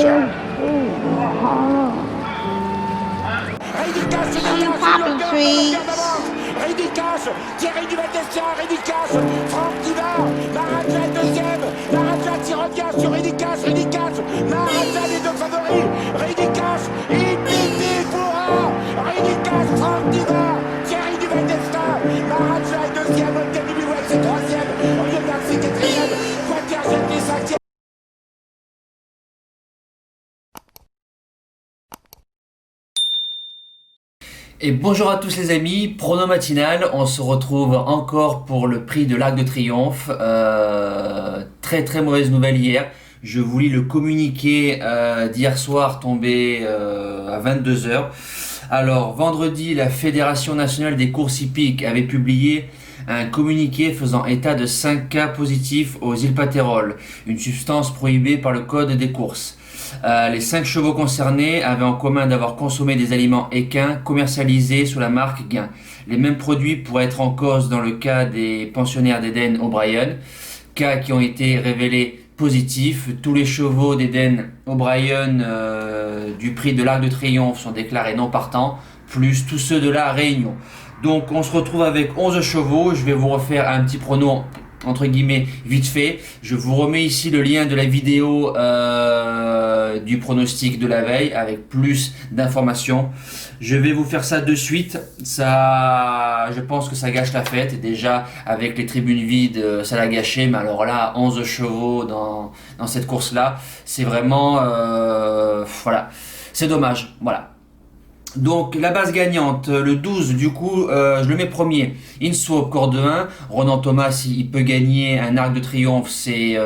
Poppy trees. Rédicage, Thierry du Val-d'Estia, Rédicage, Franck qui va, Maraja deuxième, Maraja qui revient sur Rédicage, Maraja les deux favoris, Rédicage, Ipiti Foura, Rédicage, Franck qui va, Thierry du Val-d'Estia, Maraja est deuxième, Olteni Biwell c'est troisième, Oriol Garcia quatrième, Quater Jetli cinquième. Et bonjour à tous les amis, prono matinal, on se retrouve encore pour le prix de l'Arc de Triomphe. Très mauvaise nouvelle hier, je vous lis le communiqué d'hier soir tombé à 22h. Alors vendredi, la Fédération nationale des courses hippiques avait publié un communiqué faisant état de 5 cas positifs aux zylpaterol, une substance prohibée par le code des courses. Les 5 chevaux concernés avaient en commun d'avoir consommé des aliments équins commercialisés sous la marque Gain. Les mêmes produits pourraient être en cause dans le cas des pensionnaires d'Eden O'Brien, cas qui ont été révélés positifs. Tous les chevaux d'Eden O'Brien du prix de l'Arc de Triomphe sont déclarés non partants, plus tous ceux de la Réunion. Donc on se retrouve avec 11 chevaux, je vais vous refaire un petit prono entre guillemets vite fait. Je vous remets ici le lien de la vidéo du pronostic de la veille avec plus d'informations. Je vais vous faire ça de suite. Ça, je pense que ça gâche la fête. Déjà avec les tribunes vides, ça l'a gâché. Mais alors là, 11 chevaux dans cette course-là, c'est vraiment voilà, c'est dommage. Voilà. Donc la base gagnante, le 12 du coup, je le mets premier, Inswap corde 1, Ronan Thomas il peut gagner un Arc de Triomphe, c'est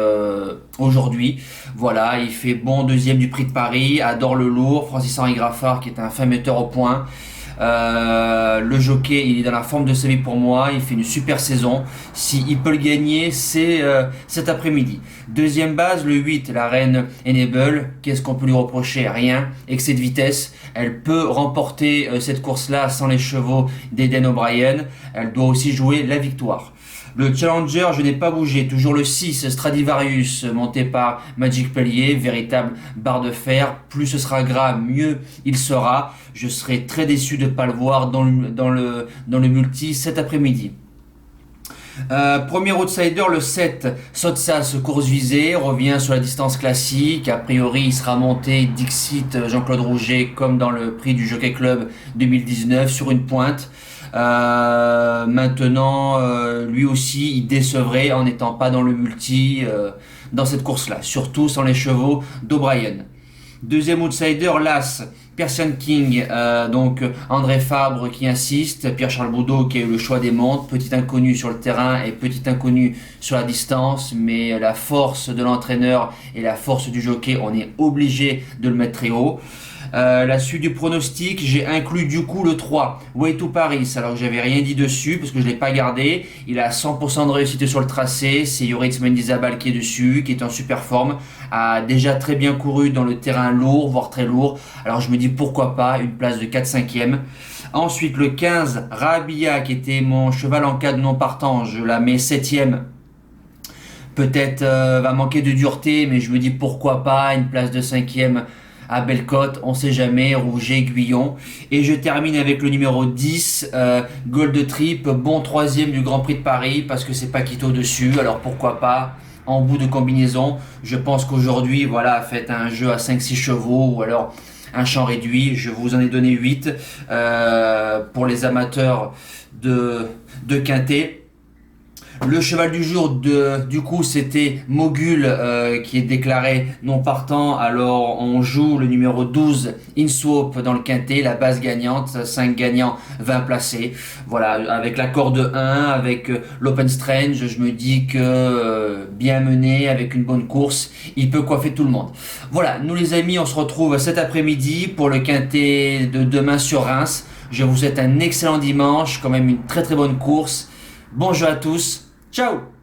aujourd'hui, voilà, il fait bon deuxième du prix de Paris, adore le lourd, Francis-Henri Graffard qui est un fin metteur au point. Le jockey il est dans la forme de sa vie pour moi, il fait une super saison, s'il peut le gagner c'est cet après-midi. Deuxième base, le 8, la reine Enable, qu'est-ce qu'on peut lui reprocher? Rien, excès de vitesse, elle peut remporter cette course là sans les chevaux d'Eden O'Brien, elle doit aussi jouer la victoire. Le Challenger, je n'ai pas bougé, toujours le 6, Stradivarius, monté par Magic Pellier, véritable barre de fer, plus ce sera gras, mieux il sera. Je serai très déçu de ne pas le voir dans le multi cet après-midi. Premier outsider, le 7, Sotsas, course visée, revient sur la distance classique. A priori, il sera monté Dixit Jean-Claude Rouget comme dans le prix du Jockey Club 2019 sur une pointe. Maintenant, lui aussi, il décevrait en n'étant pas dans le multi dans cette course-là, surtout sans les chevaux d'O'Brien. Deuxième outsider, l'As, Persian King, donc André Fabre qui insiste, Pierre-Charles Boudot qui a eu le choix des montes, petit inconnu sur le terrain et petit inconnu sur la distance, mais la force de l'entraîneur et la force du jockey, on est obligé de le mettre très haut. La suite du pronostic, j'ai inclus du coup le 3, Way to Paris, alors que j'avais rien dit dessus parce que je l'ai pas gardé. Il a 100% de réussite sur le tracé, c'est Yoritz Mendizabal qui est dessus, qui est en super forme, a déjà très bien couru dans le terrain lourd, voire très lourd, alors je me dis pourquoi pas une place de 4-5e. Ensuite le 15, Rabia qui était mon cheval en cas de non partant, je la mets 7e. Peut-être va manquer de dureté, mais je me dis pourquoi pas une place de 5e à Bellecote, on sait jamais, Rouget, Guyon. Et je termine avec le numéro 10, Gold Trip, bon 3e du Grand Prix de Paris, parce que c'est Paquito dessus, alors pourquoi pas, en bout de combinaison. Je pense qu'aujourd'hui, voilà, faites un jeu à 5-6 chevaux, ou alors un champ réduit, je vous en ai donné 8, pour les amateurs de quintet. Le cheval du jour, du coup, c'était Mogul qui est déclaré non partant. Alors, on joue le numéro 12, Inswap dans le quintet, la base gagnante, 5 gagnants, 20 placés. Voilà, avec la corde 1, avec l'Open Strange, je me dis que bien mené, avec une bonne course, il peut coiffer tout le monde. Voilà, nous les amis, on se retrouve cet après-midi pour le quintet de demain sur Reims. Je vous souhaite un excellent dimanche, quand même une très bonne course. Bon jeu à tous. Ciao!